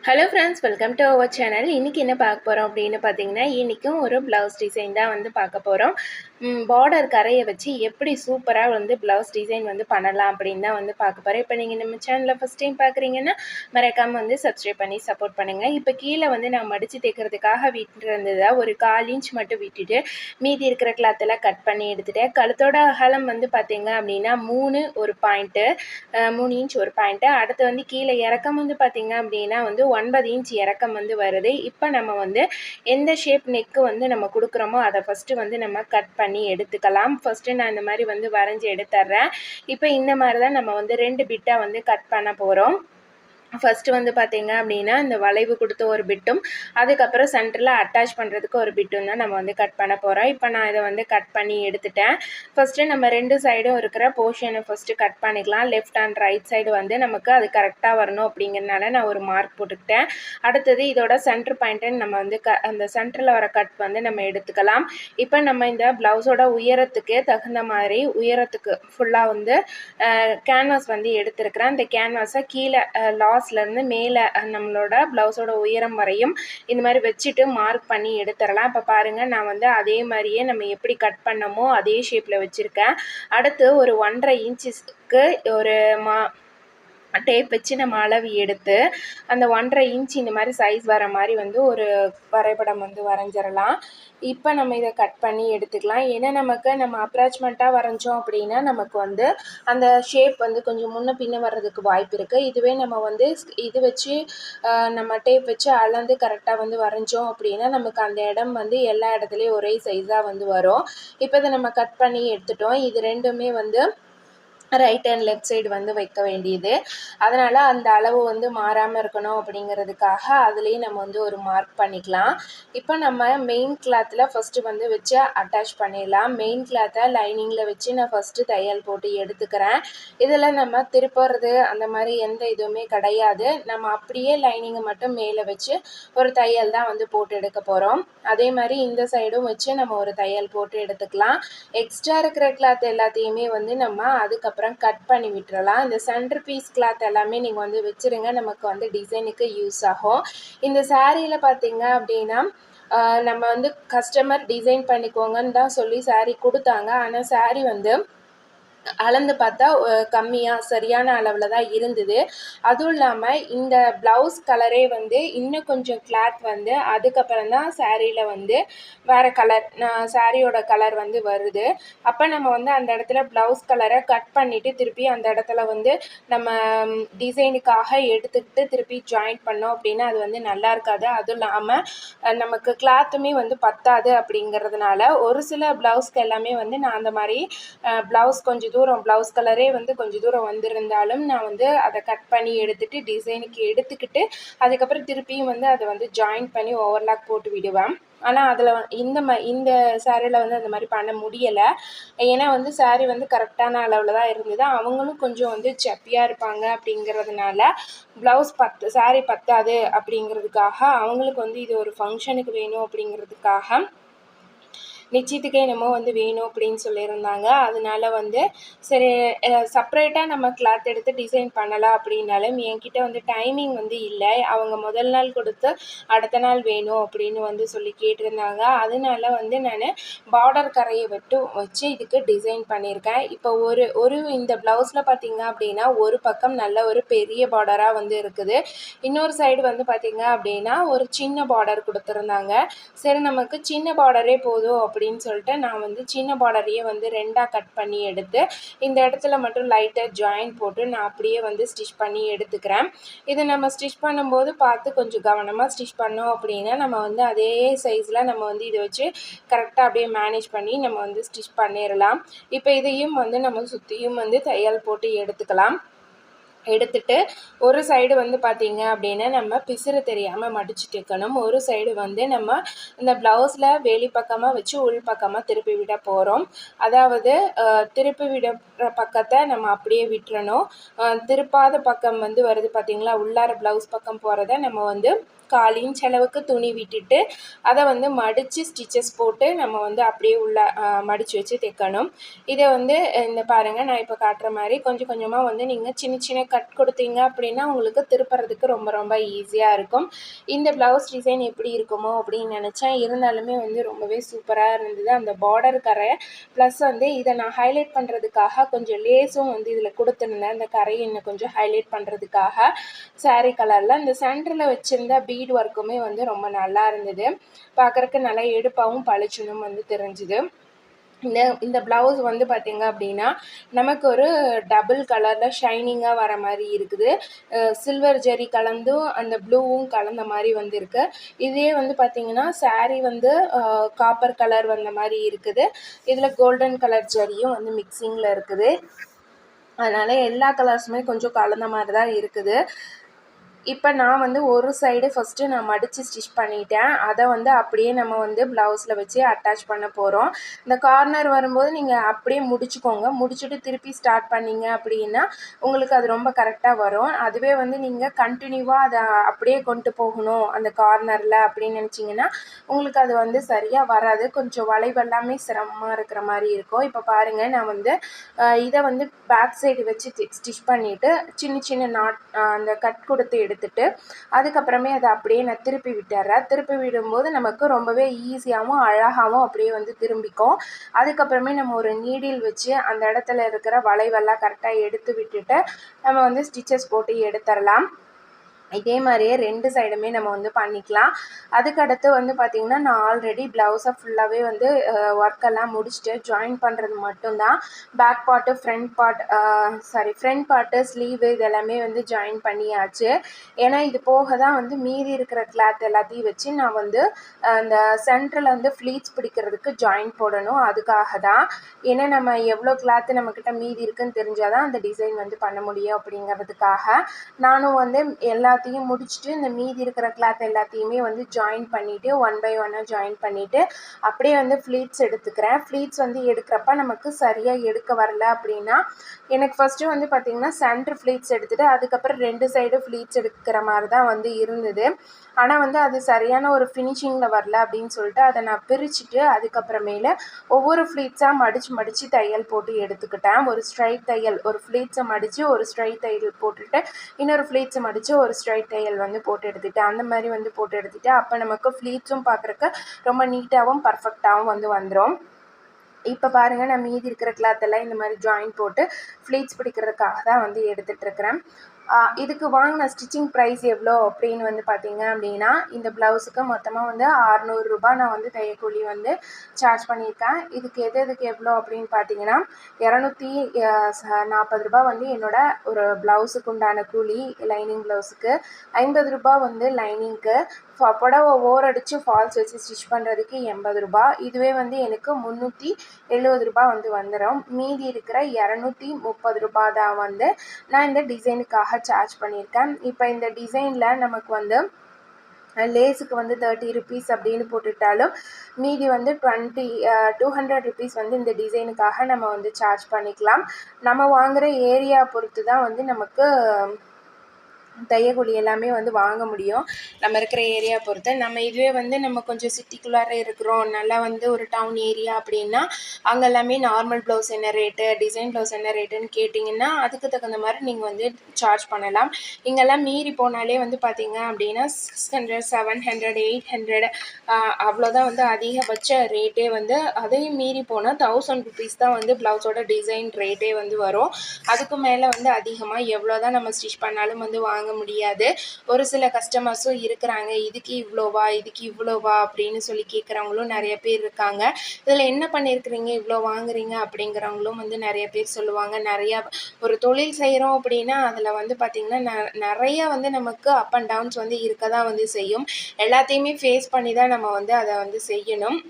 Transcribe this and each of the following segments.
Hello friends, welcome to our channel. இன்றைக்கி என்ன பார்க்க போகிறோம் அப்படின்னு பார்த்தீங்கன்னா, இன்றைக்கும் ஒரு ப்ளவுஸ் டிசைன் தான் வந்து பார்க்க போகிறோம். பார்டர் கரையை வச்சு எப்படி சூப்பராக வந்து ப்ளவுஸ் டிசைன் வந்து பண்ணலாம் அப்படின்னு தான் வந்து பார்க்க போகிறேன். இப்போ நீங்கள் நம்ம சேனலில் ஃபஸ்ட் டைம் பார்க்குறீங்கன்னா மறக்காமல் வந்து சப்ஸ்கிரைப் பண்ணி சப்போர்ட் பண்ணுங்கள். இப்போ கீழே வந்து நான் மடித்து தைக்கிறதுக்காக விட்டுருந்ததை ஒரு 1/4 இன்ச் மட்டும் விட்டுட்டு மீதி இருக்கிற கிளாத்தெல்லாம் கட் பண்ணி எடுத்துகிட்டேன். கழுத்தோட அகலம் வந்து பார்த்தீங்க அப்படின்னா 3 ஒரு பாயிண்ட்டு, 3 இன்ச் ஒரு பாயிண்ட்டு. அடுத்து வந்து கீழே இறக்கம் வந்து பார்த்தீங்க அப்படின்னா வந்து 9 இன்ச் இறக்கம் வந்து வருது. இப்போ நம்ம வந்து எந்த ஷேப் நெக்கு வந்து நம்ம கொடுக்குறோமோ அதை ஃபஸ்ட்டு வந்து நம்ம கட் பண்ணி எடுத்துக்கலாம். ஃபஸ்ட்டு நான் இந்த மாதிரி வந்து வரைஞ்சி எடுத்துட்றேன். இப்போ இந்த மாதிரி தான் நம்ம வந்து 2 பிட்டாக வந்து கட் பண்ண போகிறோம். ஃபஸ்ட்டு வந்து பார்த்தீங்க அப்படின்னா இந்த வளைவு கொடுத்த ஒரு பிட்டும் அதுக்கப்புறம் சென்டரில் அட்டாச் பண்ணுறதுக்கு ஒரு பிட்டும் தான் நம்ம வந்து கட் பண்ண போகிறோம். இப்போ நான் இதை வந்து கட் பண்ணி எடுத்துட்டேன். ஃபஸ்ட்டு நம்ம 2 சைடும் இருக்கிற போர்ஷனை ஃபஸ்ட்டு கட் பண்ணிக்கலாம். லெஃப்ட் அண்ட் ரைட் சைடு வந்து நமக்கு அது கரெக்டாக வரணும் அப்படிங்கிறதுனால நான் ஒரு மார்க் போட்டுக்கிட்டேன். அடுத்தது இதோட சென்டர் பாயிண்ட்டை நம்ம வந்து அந்த சென்டரில் வர கட் வந்து நம்ம எடுத்துக்கலாம். இப்போ நம்ம இந்த ப்ளவுஸோட உயரத்துக்கு தகுந்த மாதிரி உயரத்துக்கு ஃபுல்லாக வந்து கேன்வாஸ் வந்து எடுத்துருக்கிறேன். அந்த கேன்வாஸை கீழே லாஸ்ட்லேருந்து மேலே நம்மளோட ப்ளவுஸோட உயரம் வரையும் இந்த மாதிரி வச்சுட்டு மார்க் பண்ணி எடுத்துடலாம். இப்போ பாருங்கள், நான் வந்து அதே மாதிரியே நம்ம எப்படி கட் பண்ணமோ அதே ஷேப்பில் வச்சுருக்கேன். அடுத்து ஒரு 1.5 இன்ச்சுக்கு ஒரு டேப் வச்சு நம்ம அளவு எடுத்து அந்த 1.5 இன்ச் இந்த மாதிரி சைஸ் வர மாதிரி வந்து ஒரு வரைபடம் வந்து வரைஞ்சிடலாம். இப்போ நம்ம இதை கட் பண்ணி எடுத்துக்கலாம். ஏன்னா நம்ம அப்ராச்மெண்ட்டாக வரைஞ்சோம் அப்படின்னா நமக்கு வந்து அந்த ஷேப் வந்து கொஞ்சம் முன்ன பின்ன வர்றதுக்கு வாய்ப்பு இருக்குது. இதுவே நம்ம வந்து இது வச்சு நம்ம டேப் வச்சு அளந்து கரெக்டாக வந்து வரைஞ்சோம் அப்படின்னா நமக்கு அந்த இடம் வந்து எல்லா இடத்துலையும் ஒரே சைஸாக வந்து வரும். இப்போ இதை நம்ம கட் பண்ணி எடுத்துட்டோம். இது ரெண்டுமே வந்து ரைட் அண்ட் லெஃப்ட் சைடு வந்து வைக்க வேண்டியது. அதனால் அந்த அளவு வந்து மாறாமல் இருக்கணும் அப்படிங்கிறதுக்காக அதுலேயே நம்ம வந்து ஒரு மார்க் பண்ணிக்கலாம். இப்போ நம்ம மெயின் கிளாத்தில் ஃபஸ்ட்டு வந்து வச்சு அட்டாச் பண்ணிடலாம். மெயின் கிளாத்தை லைனிங்கில் வச்சு நான் ஃபஸ்ட்டு தையல் போட்டு எடுத்துக்கிறேன். இதில் நம்ம திருப்புறது அந்த மாதிரி எந்த இதுவுமே கிடையாது. நம்ம அப்படியே லைனிங்கை மட்டும் மேலே வச்சு ஒரு தையல் தான் வந்து போட்டு எடுக்க போகிறோம். அதே மாதிரி இந்த சைடும் வச்சு நம்ம ஒரு தையல் போட்டு எடுத்துக்கலாம். எக்ஸ்ட்ரா இருக்கிற கிளாத் எல்லாத்தையுமே வந்து நம்ம அதுக்கப்புறம் கட் பண்ணி விட்டுறலாம். இந்த சென்டர் பீஸ் கிளாத் எல்லாமே நீங்கள் வந்து வச்சுருங்க, நமக்கு வந்து டிசைனுக்கு யூஸ் ஆகும். இந்த சாரியில் பார்த்தீங்க அப்படின்னா நம்ம வந்து கஸ்டமர் டிசைன் பண்ணிக்கோங்கன்னு தான் சொல்லி சாரீ கொடுத்தாங்க. ஆனால் சாரீ வந்து அளந்து பார்த்தா கம்மியாக சரியான அளவில் தான் இருந்தது. அதுவும் இல்லாமல் இந்த ப்ளவுஸ் கலரே வந்து இன்னும் கொஞ்சம் கிளாத் வந்து அதுக்கப்புறம் தான் சாரியில் வந்து வேறு கலர் சாரியோட கலர் வந்து வருது. அப்போ நம்ம வந்து அந்த இடத்துல ப்ளவுஸ் கலரை கட் பண்ணிவிட்டு திருப்பி அந்த இடத்துல வந்து நம்ம டிசைனுக்காக எடுத்துக்கிட்டு திருப்பி ஜாயின் பண்ணோம் அப்படின்னா அது வந்து நல்லா இருக்காது. அதுவும் இல்லாமல் நமக்கு கிளாத்துமே வந்து பத்தாது. அப்படிங்கிறதுனால ஒரு சில ப்ளவுஸ்க்கு எல்லாமே வந்து நான் அந்த மாதிரி ப்ளவுஸ் கொஞ்சம் தூரம் ப்ளவுஸ் கலரே வந்து கொஞ்சம் தூரம் வந்திருந்தாலும் நான் வந்து அதை கட் பண்ணி எடுத்துகிட்டு டிசைனுக்கு எடுத்துக்கிட்டு அதுக்கப்புறம் திருப்பியும் வந்து அதை வந்து ஜாயின் பண்ணி ஓவர்லாக் போட்டு விடுவேன். ஆனால் அதில் இந்த சாரியில் வந்து அந்த மாதிரி பண்ண முடியலை. ஏன்னா வந்து சாரீ வந்து கரெக்டான அளவில் தான் இருந்தது. அவங்களும் கொஞ்சம் வந்து சப்பியாக இருப்பாங்க. அப்படிங்கிறதுனால ப்ளவுஸ் சாரீ பத்தாது அப்படிங்கிறதுக்காக அவங்களுக்கு வந்து இது ஒரு ஃபங்க்ஷனுக்கு வேணும் அப்படிங்கிறதுக்காக நிச்சயத்துக்கே என்னமோ வந்து வேணும் அப்படின்னு சொல்லியிருந்தாங்க. அதனால வந்து சரி செப்ரேட்டாக நம்ம கிளாத் எடுத்து டிசைன் பண்ணலாம் அப்படின்னாலும் என்கிட்ட வந்து டைமிங் வந்து இல்லை. அவங்க முதல் நாள் கொடுத்து அடுத்த நாள் வேணும் அப்படின்னு வந்து சொல்லி கேட்டிருந்தாங்க. அதனால வந்து நான் பார்டர் கரையை வச்சு இதுக்கு டிசைன் பண்ணியிருக்கேன். இப்போ ஒரு இந்த ப்ளவுஸில் பார்த்தீங்க அப்படின்னா ஒரு பக்கம் நல்ல ஒரு பெரிய பார்டராக வந்து இருக்குது. இன்னொரு சைடு வந்து பார்த்தீங்க அப்படின்னா ஒரு சின்ன பார்டர் கொடுத்துருந்தாங்க. சரி, நமக்கு சின்ன பார்டரே போதும் அப்படின்னு சொல்லிட்டு நான் வந்து சின்ன பார்டரையே வந்து 2ஆக கட் பண்ணி எடுத்து இந்த இடத்துல மட்டும் லைட்டாக ஜாயின் போட்டு நான் அப்படியே வந்து ஸ்டிச் பண்ணி எடுத்துக்கிறேன். இது நம்ம ஸ்டிச் பண்ணும்போது பார்த்து கொஞ்சம் கவனமாக ஸ்டிச் பண்ணோம் அப்படின்னா நம்ம வந்து அதே சைஸில் நம்ம வந்து இதை வச்சு கரெக்டாக அப்படியே மேனேஜ் பண்ணி நம்ம வந்து ஸ்டிச் பண்ணிடலாம். இப்போ இதையும் வந்து நம்ம சுற்றியும் வந்து தையல் போட்டு எடுத்துட்டு ஒரு சைடு வந்து பார்த்திங்க அப்படின்னா நம்ம பிசுறு தெரியாமல் மடிச்சு தைக்கணும். ஒரு சைடு வந்து நம்ம இந்த ப்ளவுஸில் வெளி பக்கமாக வச்சு உள் பக்கமாக திருப்பி விட போகிறோம். அதாவது திருப்பி விடுற பக்கத்தை நம்ம அப்படியே விட்டுறணும். திருப்பாத பக்கம் வந்து வருது பார்த்திங்களா, உள்ளார ப்ளவுஸ் பக்கம் போகிறத நம்ம வந்து 1/4 இன்ச் அளவுக்கு துணி விட்டுட்டு அதை வந்து மடித்து ஸ்டிச்சஸ் போட்டு நம்ம வந்து அப்படியே உள்ள மடித்து வச்சு தைக்கணும். இதை வந்து இந்த பாருங்கள், நான் இப்போ காட்டுற மாதிரி கொஞ்சம் கொஞ்சமாக வந்து நீங்கள் சின்ன சின்ன கட் கொடுத்தீங்க அப்படின்னா உங்களுக்கு திருப்புறதுக்கு ரொம்ப ரொம்ப ஈஸியாக இருக்கும். இந்த ப்ளவுஸ் டிசைன் எப்படி இருக்குமோ அப்படின்னு நினச்சேன். இருந்தாலுமே வந்து ரொம்பவே சூப்பராக இருந்தது. அந்த பார்டர் கரை ப்ளஸ் வந்து இதை நான் ஹைலைட் பண்ணுறதுக்காக கொஞ்சம் லேஸும் வந்து இதில் கொடுத்துருந்தேன். அந்த கரையை இன்னும் கொஞ்சம் ஹைலைட் பண்ணுறதுக்காக சாரீ கலரில் இந்த சென்டரில் வச்சுருந்த பீட் ஒர்க்குமே வந்து ரொம்ப நல்லா இருந்தது. பார்க்குறக்கு நல்லா எடுப்பாகவும் பளிச்சுன்னும் வந்து தெரிஞ்சுது. இந்த ப்ளவுஸ் வந்து பார்த்திங்க அப்படின்னா நமக்கு ஒரு டபுள் கலரில் ஷைனிங்காக வர மாதிரி இருக்குது. சில்வர் ஜெரி கலந்தும் அந்த ப்ளூவும் கலந்த மாதிரி வந்து இருக்குது. இதே வந்து பார்த்திங்கன்னா சாரீ வந்து காப்பர் கலர் வந்த மாதிரி இருக்குது. இதில் கோல்டன் கலர் ஜெரியும் வந்து மிக்சிங்கில் இருக்குது. அதனால் எல்லா கலர்ஸுமே கொஞ்சம் கலந்த மாதிரி தான் இருக்குது. இப்போ நான் வந்து ஒரு சைடு ஃபஸ்ட்டு நான் மடித்து ஸ்டிச் பண்ணிட்டேன். அதை வந்து அப்படியே நம்ம வந்து ப்ளவுஸில் வச்சு அட்டாச் பண்ண போகிறோம். இந்த கார்னர் வரும்போது நீங்கள் அப்படியே முடிச்சுக்கோங்க. முடிச்சுட்டு திருப்பி ஸ்டார்ட் பண்ணிங்க அப்படின்னா உங்களுக்கு அது ரொம்ப கரெக்டாக வரும். அதுவே வந்து நீங்கள் கண்டினியூவாக அதை அப்படியே கொண்டு போகணும் அந்த கார்னரில் அப்படின்னு நினச்சிங்கன்னா உங்களுக்கு அது வந்து சரியாக வராது. கொஞ்சம் வளைவெல்லாமே சிரமமாக இருக்கிற மாதிரி இருக்கும். இப்போ பாருங்கள், நான் வந்து இதை வந்து பேக் சைடு வச்சு ஸ்டிச் பண்ணிவிட்டு சின்ன சின்ன நாட் அந்த கட் கொடுத்து எடுத்துட்டு அதுக்கப்புறமே அதை அப்படியே நான் திருப்பி விட்டுறேன். திருப்பி விடும்போது நமக்கு ரொம்பவே ஈஸியாகவும் அழகாகவும் அப்படியே வந்து திரும்பிக்கும். அதுக்கப்புறமே நம்ம ஒரு நீடில் வச்சு அந்த இடத்துல இருக்கிற வளைவெல்லாம் கரெக்டாக எடுத்து விட்டுட்டு நம்ம வந்து ஸ்டிச்சஸ் போட்டு எடுத்துடலாம். இதே மாதிரியே 2 சைடுமே நம்ம வந்து பண்ணிக்கலாம். அதுக்கடுத்து வந்து பார்த்திங்கன்னா நான் ஆல்ரெடி ப்ளவுஸை ஃபுல்லாகவே வந்து ஒர்க்கெல்லாம் முடிச்சுட்டு ஜாயின் பண்ணுறது மட்டும்தான். Back part front part sleeve இதெல்லாமே வந்து ஜாயின் பண்ணியாச்சு. ஏன்னா இது போக தான் வந்து மீதி இருக்கிற கிளாத் எல்லாத்தையும் வச்சு நான் வந்து அந்த சென்டரில் வந்து ஃப்ளீட்ஸ் பிடிக்கிறதுக்கு ஜாயின் போடணும். அதுக்காக தான். ஏன்னா நம்ம எவ்வளோ கிளாத்து நம்மக்கிட்ட மீதி இருக்குதுன்னு தெரிஞ்சால் தான் அந்த டிசைன் வந்து பண்ண முடியும் அப்படிங்கிறதுக்காக நானும் வந்து எல்லாத்தையும் முடிச்சுட்டு இந்த மீதி இருக்கிற கிளாத் எல்லாத்தையுமே வந்து ஜாயின் பண்ணிவிட்டு 1 by 1 ஜாயின் பண்ணிவிட்டு அப்படியே வந்து ஃப்ளீட்ஸ் எடுத்துக்கிறேன். ஃப்ளீட்ஸ் வந்து எடுக்கிறப்ப நமக்கு சரியாக எடுக்க வரல அப்படின்னா எனக்கு ஃபஸ்ட்டு வந்து பார்த்திங்கன்னா சென்டர் ஃப்ளீட்ஸ் எடுத்துகிட்டு அதுக்கப்புறம் 2 சைடு ஃப்ளீட்ஸ் எடுக்கிற மாதிரி தான் வந்து இருந்தது. ஆனால் வந்து அது சரியான ஒரு ஃபினிஷிங்கில் வரல அப்படின்னு சொல்லிட்டு அதை நான் பிரிச்சுட்டு அதுக்கப்புறமேல ஒவ்வொரு ஃப்ளீட்ஸாக மடித்து தையல் போட்டு எடுத்துக்கிட்டேன். ஒரு ஸ்ட்ரைட் தையல், ஒரு ஃப்ளீட்ஸை மடித்து ஒரு ஸ்ட்ரைட் தையல் போட்டுட்டு இன்னொரு ஃப்ளீட்ஸை மடித்து ஒரு ஸ்ட்ரைட் தையல் வந்து போட்டு எடுத்துக்கிட்டேன். அந்த மாதிரி வந்து போட்டு எடுத்துகிட்டு அப்போ நமக்கு ஃப்ளீட்ஸும் பார்க்குறக்கு ரொம்ப நீட்டாகவும் பர்ஃபெக்டாகவும் வந்து வந்துடும். இப்போ பாருங்கள், நான் மீதி இருக்கிற கிளாத்தெல்லாம் இந்த மாதிரி ஜாயின் போட்டு ஃப்ளீட்ஸ் பிடிக்கிறதுக்காக தான் வந்து எடுத்துகிட்ருக்கிறேன். இதுக்கு வாங்கின ஸ்டிச்சிங் ப்ரைஸ் எவ்வளோ அப்படின்னு வந்து பார்த்திங்க அப்படின்னா இந்த ப்ளவுஸுக்கு மொத்தமாக வந்து 600 ரூபாய் நான் வந்து தையக்கூலி வந்து சார்ஜ் பண்ணியிருக்கேன். இதுக்கு எதுக்கு எவ்வளோ அப்படின்னு பார்த்தீங்கன்னா 240 ரூபாய் வந்து என்னோடய ஒரு ப்ளவுஸுக்கு உண்டான கூலி, லைனிங் ப்ளவுஸுக்கு 50 ரூபாய் வந்து லைனிங்க்கு, புடவை ஓரடித்து ஃபால்ஸ் வச்சு ஸ்டிச் பண்ணுறதுக்கு 80 ரூபாய். இதுவே வந்து எனக்கு 370 ரூபாய் வந்து வந்துடும். மீதி இருக்கிற 230 ரூபாய் தான் வந்து நான் இந்த டிசைனுக்காக சார்ஜ் பண்ணியிருக்கேன். இப்போ இந்த டிசைனில் நமக்கு வந்து லேஸுக்கு வந்து 30 ருபீஸ் அப்படின்னு போட்டுட்டாலும் மீதி வந்து 200 ருபீஸ் வந்து இந்த டிசைனுக்காக நம்ம வந்து சார்ஜ் பண்ணிக்கலாம். நம்ம வாங்குகிற ஏரியா பொறுத்து தான் வந்து நமக்கு தையக்கூலி எல்லாமே வந்து வாங்க முடியும். நம்ம இருக்கிற ஏரியா பொறுத்து. நம்ம இதுவே வந்து நம்ம கொஞ்சம் சிட்டிக்குள்ளார இருக்கிறோம், நல்லா வந்து ஒரு டவுன் ஏரியா அப்படின்னா அங்கே எல்லாமே நார்மல் ப்ளவுஸ் என்ன ரேட்டு, டிசைன் ப்ளவுஸ் என்ன ரேட்டுன்னு கேட்டிங்கன்னா அதுக்கு தகுந்த மாதிரி நீங்கள் வந்து சார்ஜ் பண்ணலாம். இங்கெல்லாம் மீறி போனாலே வந்து பார்த்திங்க அப்படின்னா 600, 700, 800 அவ்வளோதான் வந்து அதிகபட்ச ரேட்டே வந்து. அதையும் மீறி போனால் 1000 ருபீஸ் தான் வந்து ப்ளவுஸோட டிசைன் ரேட்டே வந்து வரும். அதுக்கு மேலே வந்து அதிகமாக எவ்வளோ தான் நம்ம ஸ்டிச் பண்ணாலும் வந்து வாங்க முடியாது. ஒரு சில கஸ்டமர்ஸும் இருக்கிறாங்க, இதுக்கு இவ்வளோவா அப்படின்னு சொல்லி கேட்குறவங்களும் நிறைய பேர் இருக்காங்க. இதில் என்ன பண்ணியிருக்கிறீங்க இவ்வளோ வாங்குறீங்க அப்படிங்கிறவங்களும் வந்து நிறைய பேர் சொல்லுவாங்க. நிறையா ஒரு தொழில் செய்கிறோம் அப்படின்னா அதில் வந்து பார்த்திங்கன்னா நிறைய வந்து நமக்கு அப் அண்ட் டவுன்ஸ் வந்து இருக்க தான் வந்து செய்யும். எல்லாத்தையுமே ஃபேஸ் பண்ணி தான் நம்ம வந்து அதை வந்து செய்யணும்.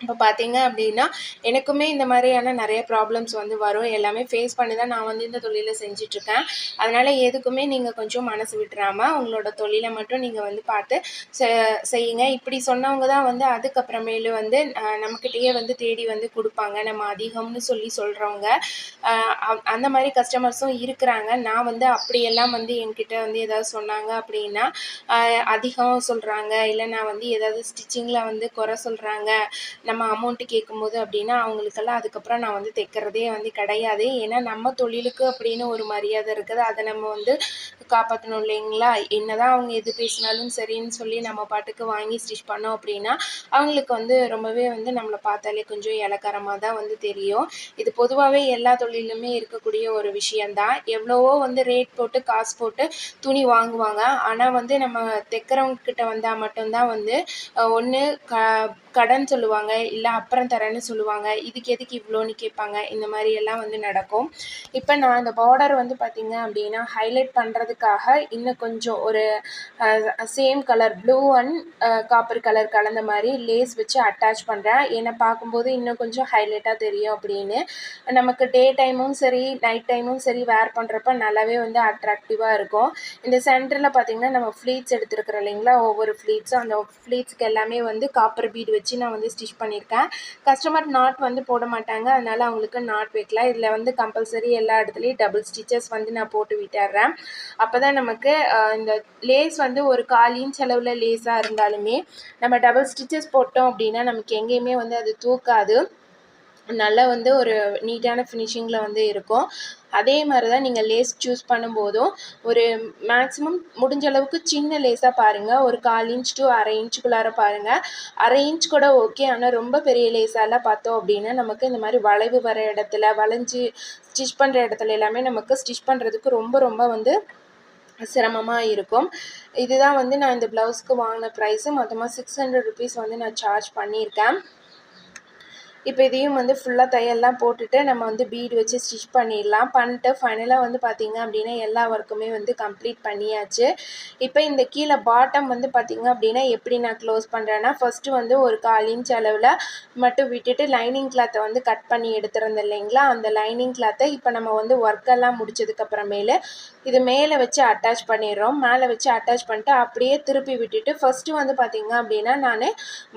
இப்போ பார்த்தீங்க அப்படின்னா எனக்குமே இந்த மாதிரியான நிறைய ப்ராப்ளம்ஸ் வந்து வரும். எல்லாமே ஃபேஸ் பண்ணி தான் நான் வந்து இந்த தொழிலை செஞ்சிட்ருக்கேன். அதனால் எதுக்குமே நீங்கள் கொஞ்சம் மனசு விட்டுறாமல் உங்களோட தொழிலை மட்டும் நீங்கள் வந்து பார்த்து செய்யுங்க. இப்படி சொன்னவங்க தான் வந்து அதுக்கப்புறமேலு வந்து நம்மக்கிட்டேயே வந்து தேடி வந்து கொடுப்பாங்க, நம்ம அதிகம்னு சொல்கிறவங்க. அந்த மாதிரி கஸ்டமர்ஸும் இருக்கிறாங்க. நான் வந்து அப்படியெல்லாம் வந்து என்கிட்ட வந்து ஏதாவது சொன்னாங்க அப்படின்னா அதிகம் சொல்கிறாங்க, இல்லை நான் வந்து ஏதாவது ஸ்டிச்சிங்கில் வந்து குறை சொல்கிறாங்க, நம்ம அமௌண்ட்டு கேட்கும்போது அப்படின்னா அவங்களுக்கெல்லாம் அதுக்கப்புறம் நான் வந்து தைக்கிறதே வந்து கிடையாது. ஏன்னா நம்ம தொழிலுக்கு அப்படின்னு ஒரு மரியாதை இருக்குது. அதை நம்ம வந்து காப்பாற்றணும் இல்லைங்களா? என்னதான் அவங்க எது பேசினாலும் சரின்னு சொல்லி நம்ம பாட்டுக்கு வாங்கி ஸ்டிச் பண்ணோம் அப்படின்னா அவங்களுக்கு வந்து ரொம்பவே வந்து நம்மளை பார்த்தாலே கொஞ்சம் இளக்காரமாக தான் வந்து தெரியும். இது பொதுவாகவே எல்லா தொழிலுமே இருக்கக்கூடிய ஒரு விஷயந்தான். எவ்வளவோ வந்து ரேட் போட்டு காசு போட்டு துணி வாங்குவாங்க. ஆனால் வந்து நம்ம தைக்கிறவங்க கிட்ட வந்தால் மட்டும்தான் வந்து ஒன்று கடன் சொல்லுவாங்க, இல்லை அப்புறம் தரேன்னு சொல்லுவாங்க, இதுக்கு எதுக்கு இவ்வளோன்னு கேட்பாங்க. இந்த மாதிரி எல்லாம் வந்து நடக்கும். இப்போ நான் இந்த பார்டர் வந்து பார்த்திங்க அப்படின்னா ஹைலைட் பண்ணுறதுக்காக இன்னும் கொஞ்சம் ஒரு same colour blue and copper colour கலந்த மாதிரி லேஸ் வச்சு அட்டாச் பண்ணுறேன். ஏன்னா பார்க்கும்போது இன்னும் கொஞ்சம் ஹைலைட்டாக தெரியும் அப்படின்னு. நமக்கு டே டைமும் சரி நைட் டைமும் சரி வேர் பண்ணுறப்ப நல்லாவே வந்து அட்ராக்டிவாக இருக்கும். இந்த சென்டரில் பார்த்திங்கன்னா நம்ம ஃப்ளீட்ஸ் எடுத்துருக்குறோம் இல்லைங்களா, ஒவ்வொரு ஃப்ளீட்ஸும் அந்த ஃப்ளீட்ஸ்க்கு எல்லாமே வந்து காப்பர் பீட் வச்சு நான் வந்து ஸ்டிச் பண்ணியிருக்கேன். கஸ்டமர் நாட் வந்து போட மாட்டாங்க, அதனால் அவங்களுக்கு நாட் வைக்கல. இதில் வந்து கம்பல்சரி எல்லா இடத்துலையும் டபுள் ஸ்டிச்சஸ் வந்து நான் போட்டு விட்டுறேன். அப்போ தான் நமக்கு இந்த லேஸ் வந்து ஒரு 1/4 இன்ச் அளவில் லேஸாக இருந்தாலுமே நம்ம டபுள் ஸ்டிச்சஸ் போட்டோம் அப்படின்னா நமக்கு எங்கேயுமே வந்து அது தூக்காது. நல்லா வந்து ஒரு நீட்டான ஃபினிஷிங்கில் வந்து இருக்கும். அதே மாதிரி தான் நீங்கள் லேஸ் சூஸ் பண்ணும்போதும் ஒரு மேக்ஸிமம் முடிஞ்ச அளவுக்கு சின்ன லேஸாக பாருங்கள். ஒரு 1/4 இன்ச் டு 1/2 இன்ச்சுக்குள்ளார பாருங்கள். 1/2 இன்ச் கூட ஓகே. ஆனால் ரொம்ப பெரிய லேஸாலாம் பார்த்தோம் அப்படின்னா நமக்கு இந்த மாதிரி வளைவு வர இடத்துல வளைஞ்சி ஸ்டிச் பண்ணுற இடத்துல எல்லாமே நமக்கு ஸ்டிச் பண்ணுறதுக்கு ரொம்ப வந்து சிரமமாக இருக்கும். இதுதான் வந்து நான் இந்த ப்ளவுஸ்க்கு வாங்கின ப்ரைஸு. மொத்தமாக 600 ருபீஸ் வந்து நான் சார்ஜ் பண்ணியிருக்கேன். இப்போ இதையும் வந்து ஃபுல்லாக தையல்லாம் போட்டுட்டு நம்ம வந்து பீடு வச்சு ஸ்டிச் பண்ணிடலாம். பண்ணிட்டு ஃபைனலாக வந்து பார்த்திங்க அப்படின்னா எல்லா ஒர்க்குமே வந்து கம்ப்ளீட் பண்ணியாச்சு. இப்போ இந்த கீழே பாட்டம் வந்து பார்த்திங்க அப்படின்னா எப்படி நான் க்ளோஸ் பண்ணுறேன்னா, ஃபஸ்ட்டு வந்து ஒரு 1/4 இன்ச் அளவில் மட்டும் விட்டுட்டு லைனிங் கிளாத்தை வந்து கட் பண்ணி எடுத்துருந்தேன் இல்லைங்களா, அந்த லைனிங் கிளாத்தை இப்போ நம்ம வந்து ஒர்க்கெல்லாம் முடிச்சதுக்கப்புறமேலு இது மேலே வச்சு அட்டாச் பண்ணிடுறோம். மேலே வச்சு அட்டாச் பண்ணிட்டு அப்படியே திருப்பி விட்டுட்டு ஃபஸ்ட்டு வந்து பார்த்திங்க அப்படின்னா நான்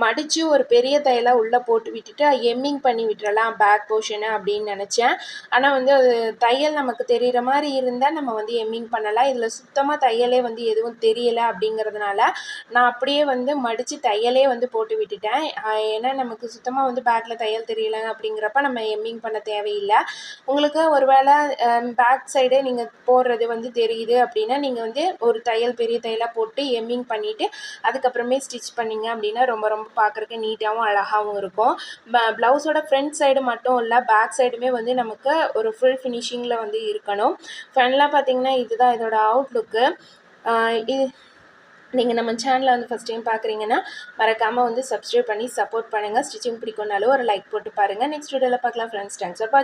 மடித்து ஒரு பெரிய தையலாக உள்ளே போட்டு விட்டுட்டு எம்மிங் பண்ணி விட்டுறலாம் பேக் போர்ஷனை அப்படின்னு நினச்சேன். ஆனால் வந்து அது தையல் நமக்கு தெரிகிற மாதிரி இருந்தால் நம்ம வந்து எம்மிங் பண்ணலாம். இதில் சுத்தமாக தையலே வந்து எதுவும் தெரியலை அப்படிங்கிறதுனால நான் அப்படியே வந்து மடித்து தையலே வந்து போட்டு விட்டுட்டேன். ஏன்னா நமக்கு சுத்தமாக வந்து பேக்கில் தையல் தெரியலை அப்படிங்கிறப்ப நம்ம எம்மிங் பண்ண தேவையில்லை. உங்களுக்கு ஒரு வேளை பேக் சைடே நீங்கள் போடுறது வந்து தெரியுது அப்படின்னா நீங்கள் வந்து ஒரு தையல் பெரிய தையலாக போட்டு எம்மிங் பண்ணிவிட்டு அதுக்கப்புறமே ஸ்டிச் பண்ணிங்க அப்படின்னா ரொம்ப பார்க்குறக்கு நீட்டாகவும் அழகாகவும் இருக்கும். ப்ளவுஸோட ஃப்ரண்ட் சைடு மட்டும் இல்லை, பேக் சைடுமே வந்து நமக்கு ஒரு ஃபுல் ஃபினிஷிங்கில் வந்து இருக்கணும். ஃபைனலாக பார்த்திங்கன்னா இதுதான் இதோட அவுட்லுக்கு. இது நீங்கள் நம்ம சேனலை வந்து ஃபஸ்ட் டைம் பார்க்குறீங்கன்னா மறக்காமல் வந்து சப்ஸ்கிரைப் பண்ணி சப்போர்ட் பண்ணுங்கள். ஸ்டிச்சிங் பிடிக்கும்னாலும் ஒரு லைக் போட்டு பாருங்கள். நெக்ஸ்ட் வீடியோவில் பார்க்கலாம் ஃப்ரெண்ட்ஸ். தேங்க்ஸ் ஃபார் வாட்சிங்.